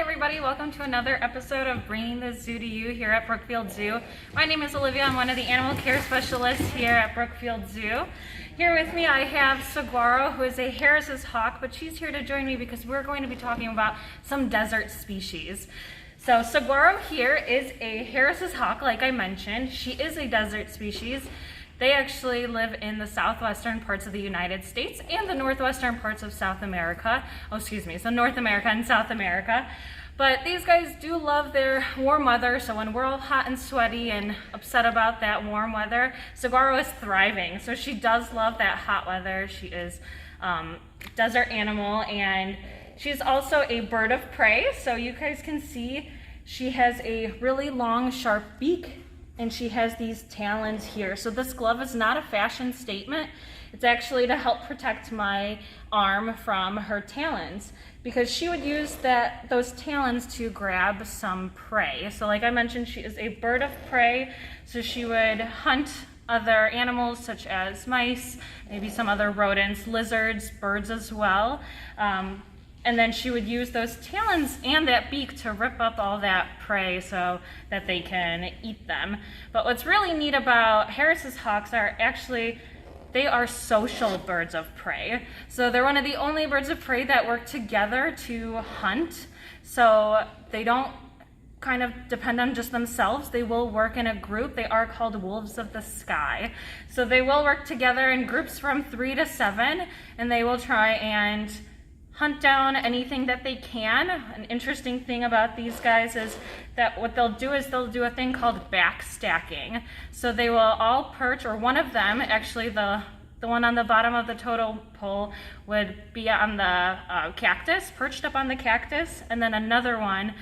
everybody, welcome to another episode of Bringing the Zoo to You here at Brookfield Zoo. My name is Olivia. I'm one of the animal care specialists here at Brookfield Zoo. Here with me I have Saguaro, who is a Harris's hawk, but she's here to join me because we're going to be talking about some desert species. So Saguaro here is a Harris's hawk, like I mentioned. She is a desert species. They actually live in the southwestern parts of the United States and the northwestern parts of South America. So North America and South America. But these guys do love their warm weather, so when we're all hot and sweaty and upset about that warm weather, Saguaro is thriving. So she does love that hot weather. She is a desert animal, and she's also a bird of prey. So you guys can see she has a really long, sharp beak, and she has these talons here. So this glove is not a fashion statement. It's actually to help protect my arm from her talons, because she would use those talons to grab some prey. So like I mentioned, she is a bird of prey, so she would hunt other animals such as mice, maybe some other rodents, lizards, birds as well. And then she would use those talons and that beak to rip up all that prey so that they can eat them. But what's really neat about Harris's hawks are actually, they are social birds of prey. So they're one of the only birds of prey that work together to hunt. So they don't kind of depend on just themselves. They will work in a group. They are called wolves of the sky. So they will work together in groups from 3 to 7, and they will try and hunt down anything that they can. An interesting thing about these guys is that what they'll do is they'll do a thing called backstacking. So they will all perch, or one of them, actually the one on the bottom of the totem pole, would be on the cactus, perched up on the cactus, and then another one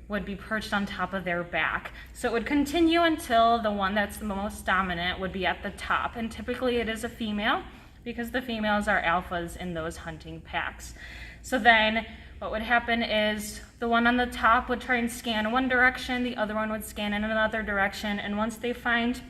would be perched on top of their back. So it would continue until the one that's the most dominant would be at the top, and typically it is a female, because the females are alphas in those hunting packs. So then what would happen is the one on the top would try and scan one direction, the other one would scan in another direction, and once they find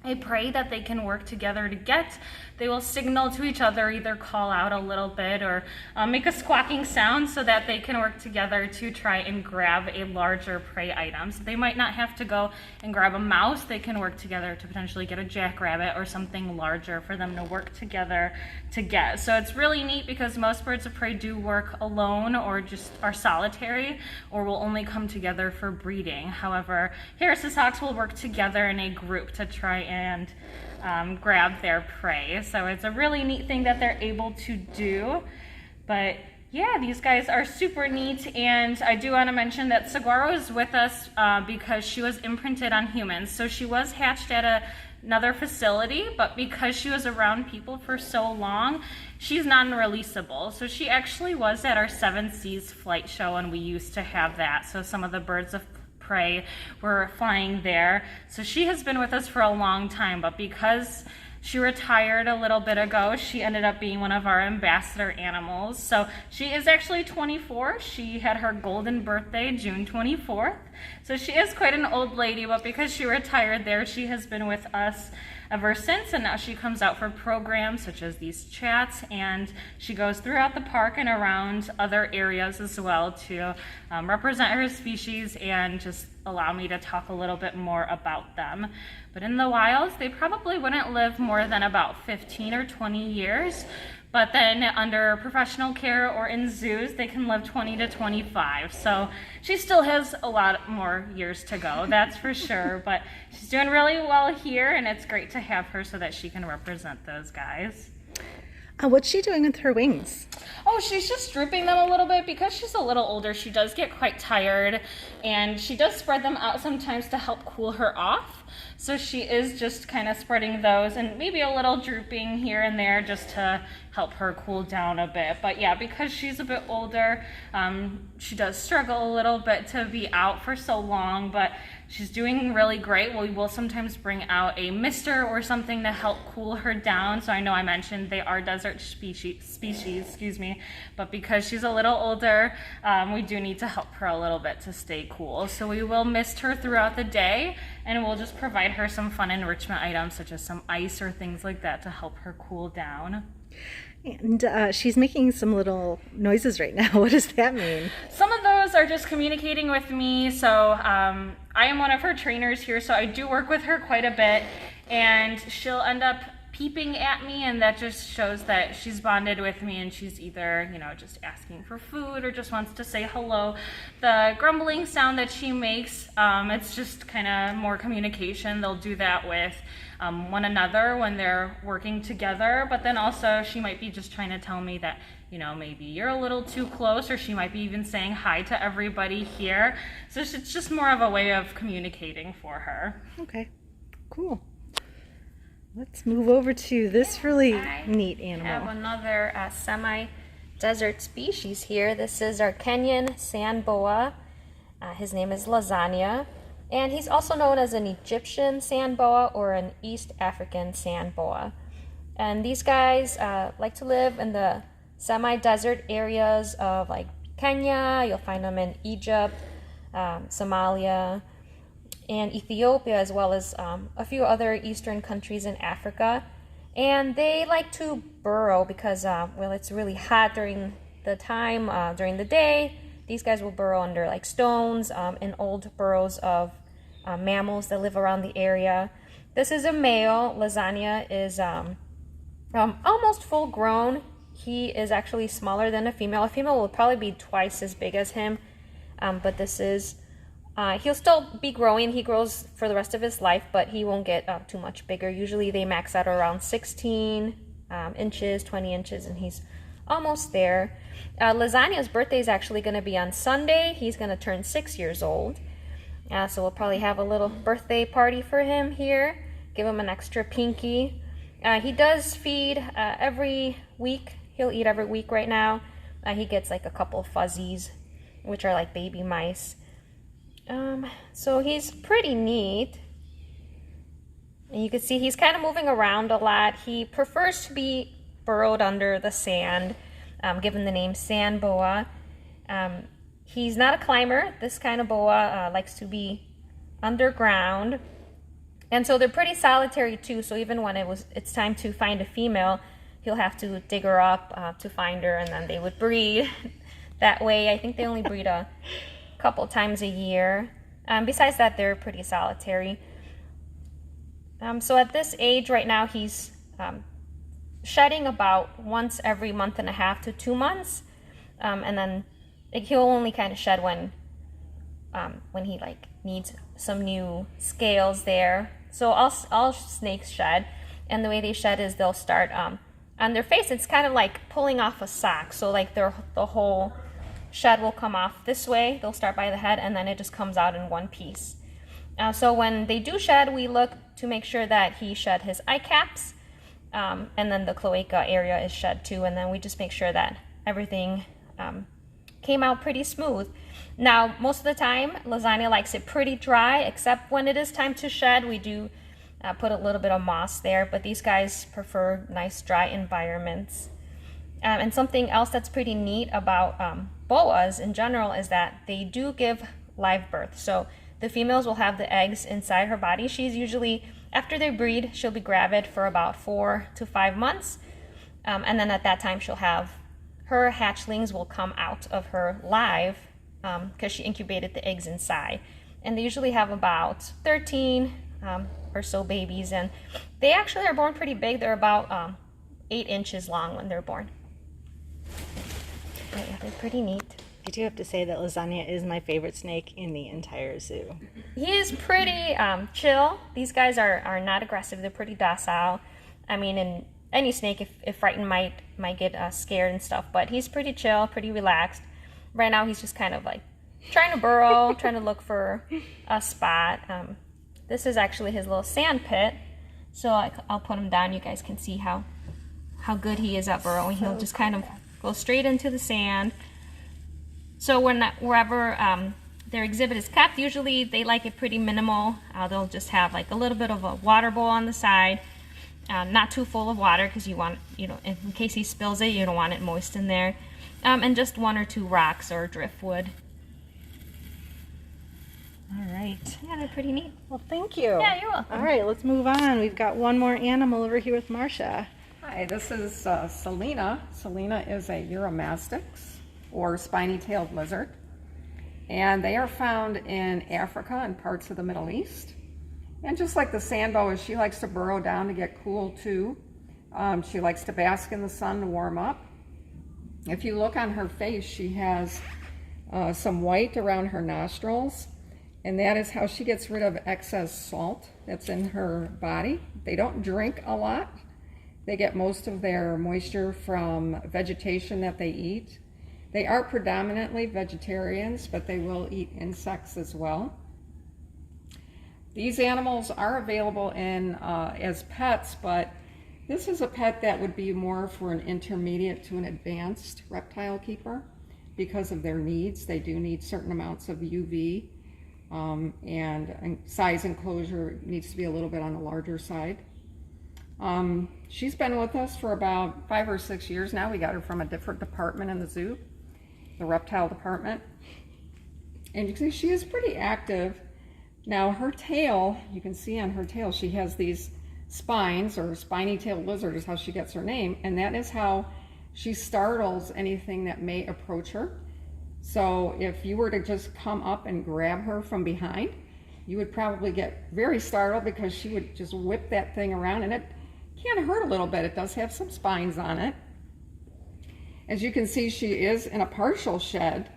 a prey that they can work together to get, they will signal to each other, either call out a little bit or make a squawking sound so that they can work together to try and grab a larger prey item. So they might not have to go and grab a mouse. They can work together to potentially get a jackrabbit or something larger for them to work together to get. So it's really neat because most birds of prey do work alone or just are solitary, or will only come together for breeding. However, Harris's hawks will work together in a group to try and grab their prey. So it's a really neat thing that they're able to do. But yeah, these guys are super neat, and I do want to mention that Saguaro is with us because she was imprinted on humans. So she was hatched at another facility, but because she was around people for so long, she's non-releasable. So she actually was at our 7 Seas flight show, and we used to have that. So some of the birds of prey were flying there. So she has been with us for a long time, but because she retired a little bit ago, she ended up being one of our ambassador animals. So she is actually 24. She had her golden birthday June 24th. So she is quite an old lady, but because she retired there, she has been with us ever since, and now she comes out for programs such as these chats, and she goes throughout the park and around other areas as well to represent her species and just allow me to talk a little bit more about them. But in the wilds, they probably wouldn't live more than about 15 or 20 years. But then under professional care or in zoos, they can live 20 to 25. So she still has a lot more years to go, that's for sure. But she's doing really well here, and it's great to have her so that she can represent those guys. What's she doing with her wings? Oh, she's just drooping them a little bit because she's a little older. She does get quite tired, and she does spread them out sometimes to help cool her off. So she is just kind of spreading those and maybe a little drooping here and there just to help her cool down a bit. But yeah, because she's a bit older, she does struggle a little bit to be out for so long, but she's doing really great. We will sometimes bring out a mister or something to help cool her down. So I know I mentioned they are desert species, but because she's a little older, we do need to help her a little bit to stay cool. So we will mist her throughout the day, and we'll just provide her some fun enrichment items such as some ice or things like that to help her cool down. And she's making some little noises right now. What does that mean? Some of those boas are just communicating with me. So I am one of her trainers here, so I do work with her quite a bit, and she'll end up peeping at me, and that just shows that she's bonded with me, and she's either, you know, just asking for food or just wants to say hello. The grumbling sound that she makes, it's just kind of more communication. They'll do that with one another when they're working together, but then also she might be just trying to tell me that, you know, maybe you're a little too close, or she might be even saying hi to everybody here. So it's just more of a way of communicating for her. Okay, cool. Let's move over to this really neat I have animal. another semi-desert species here. This is our Kenyan sand boa. His name is Lasagna, and he's also known as an Egyptian sand boa or an East African sand boa. And these guys like to live in the semi-desert areas of like Kenya. You'll find them in Egypt, Somalia, and Ethiopia, as well as a few other eastern countries in Africa. And they like to burrow because, well, it's really hot during the time, during the day. These guys will burrow under like stones in old burrows of mammals that live around the area. This is a male. Lasagna is almost full grown. He is actually smaller than a female. A female will probably be twice as big as him, but this is he'll still be growing. He grows for the rest of his life, but he won't get too much bigger. Usually they max out around 16 inches, 20 inches, and he's almost there. Lasagna's birthday is actually going to be on Sunday. He's going to turn 6 years old. So we'll probably have a little birthday party for him here. Give him an extra pinky. He does feed every week. He'll eat every week right now. He gets like a couple of fuzzies, which are like baby mice. So he's pretty neat. And you can see he's kind of moving around a lot. He prefers to be burrowed under the sand, given the name sand boa. He's not a climber. This kind of boa likes to be underground. And so they're pretty solitary too. So even when it's time to find a female, he'll have to dig her up to find her, and then they would breed that way. I think they only breed a couple times a year. Besides that, they're pretty solitary. So at this age right now, he's shedding about once every month and a half to 2 months, and then he'll only kind of shed when he like needs some new scales there. So all snakes shed, and the way they shed is they'll start on their face. It's kind of like pulling off a sock. So like the whole shed will come off this way. They'll start by the head, and then it just comes out in one piece. So when they do shed, we look to make sure that he shed his eye caps, and then the cloaca area is shed too, and then we just make sure that everything came out pretty smooth. Now, most of the time, Lasagna likes it pretty dry, except when it is time to shed, we do put a little bit of moss there, but these guys prefer nice dry environments. And something else that's pretty neat about boas in general is that they do give live birth. So the females will have the eggs inside her body. She's usually, after they breed, she'll be gravid for about 4 to 5 months. And then at that time, she'll have her hatchlings will come out of her live because she incubated the eggs inside. And they usually have about 13 or so babies. And they actually are born pretty big. They're about 8 inches long when they're born. But yeah, they're pretty neat. I do have to say that Lasagna is my favorite snake in the entire zoo. He is pretty chill. These guys are not aggressive. They're pretty docile. I mean, and any snake, if frightened, might get scared and stuff. But he's pretty chill, pretty relaxed. Right now, he's just kind of like trying to burrow, trying to look for a spot. This is actually his little sand pit. So I'll put him down. You guys can see how good he is at burrowing. He'll just kind of go straight into the sand. So wherever their exhibit is kept, usually they like it pretty minimal. They'll just have like a little bit of a water bowl on the side, not too full of water because you want, in case he spills it, you don't want it moist in there, and just 1 or 2 rocks or driftwood. All right. Yeah, they're pretty neat. Well, thank you. Yeah, you're welcome. All right, let's move on. We've got one more animal over here with Marcia. Hi, this is Selena. Selena is a Euromastix, or spiny-tailed lizard. And they are found in Africa and parts of the Middle East. And just like the sand boa, she likes to burrow down to get cool too. She likes to bask in the sun to warm up. If you look on her face, she has some white around her nostrils, and that is how she gets rid of excess salt that's in her body. They don't drink a lot. They get most of their moisture from vegetation that they eat. They are predominantly vegetarians, but they will eat insects as well. These animals are available as pets, but this is a pet that would be more for an intermediate to an advanced reptile keeper because of their needs. They do need certain amounts of UV, and size enclosure needs to be a little bit on the larger side. She's been with us for about 5 or 6 years now. We got her from a different department in the zoo, the reptile department. And you can see she is pretty active. Now her tail, you can see on her tail, she has these spines, or spiny-tailed lizard is how she gets her name, and that is how she startles anything that may approach her. So if you were to just come up and grab her from behind, you would probably get very startled because she would just whip that thing around, and it can hurt a little bit. It does have some spines on it. As you can see, she is in a partial shed.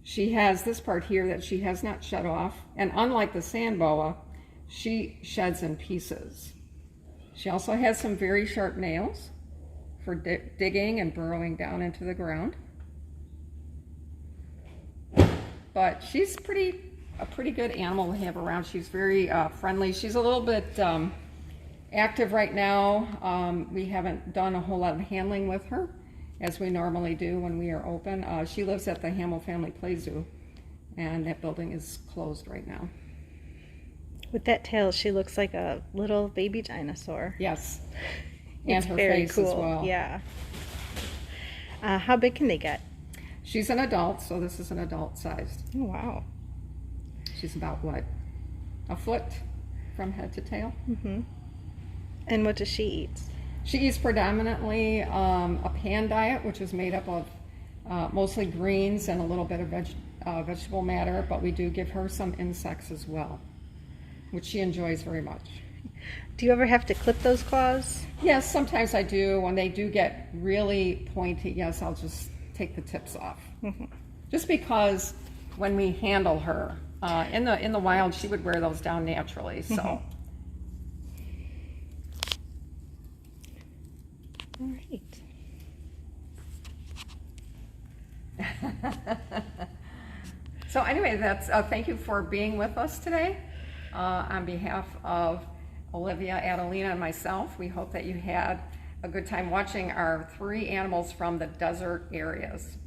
She has this part here that she has not shed off, and unlike the sand boa, she sheds in pieces. She also has some very sharp nails for digging and burrowing down into the ground. But she's a pretty good animal to have around. She's very friendly. She's a little bit active right now. We haven't done a whole lot of handling with her as we normally do when we are open. She lives at the Hamill Family Play Zoo, and that building is closed right now. With that tail, she looks like a little baby dinosaur. Yes, and it's her very face cool. as well. Yeah. How big can they get? She's an adult, so this is an adult sized. Oh, wow. She's about, what, a foot from head to tail? Mm-hmm. And what does she eat? She eats predominantly a pan diet, which is made up of mostly greens and a little bit of vegetable matter, but we do give her some insects as well, which she enjoys very much. Do you ever have to clip those claws? Yes, sometimes I do. When they do get really pointy, yes, I'll just take the tips off. Mm-hmm. Just because when we handle her, in the wild, she would wear those down naturally, so. Mm-hmm. All right. So anyway, that's thank you for being with us today. On behalf of Olivia, Adelina, and myself, we hope that you had a good time watching our 3 animals from the desert areas.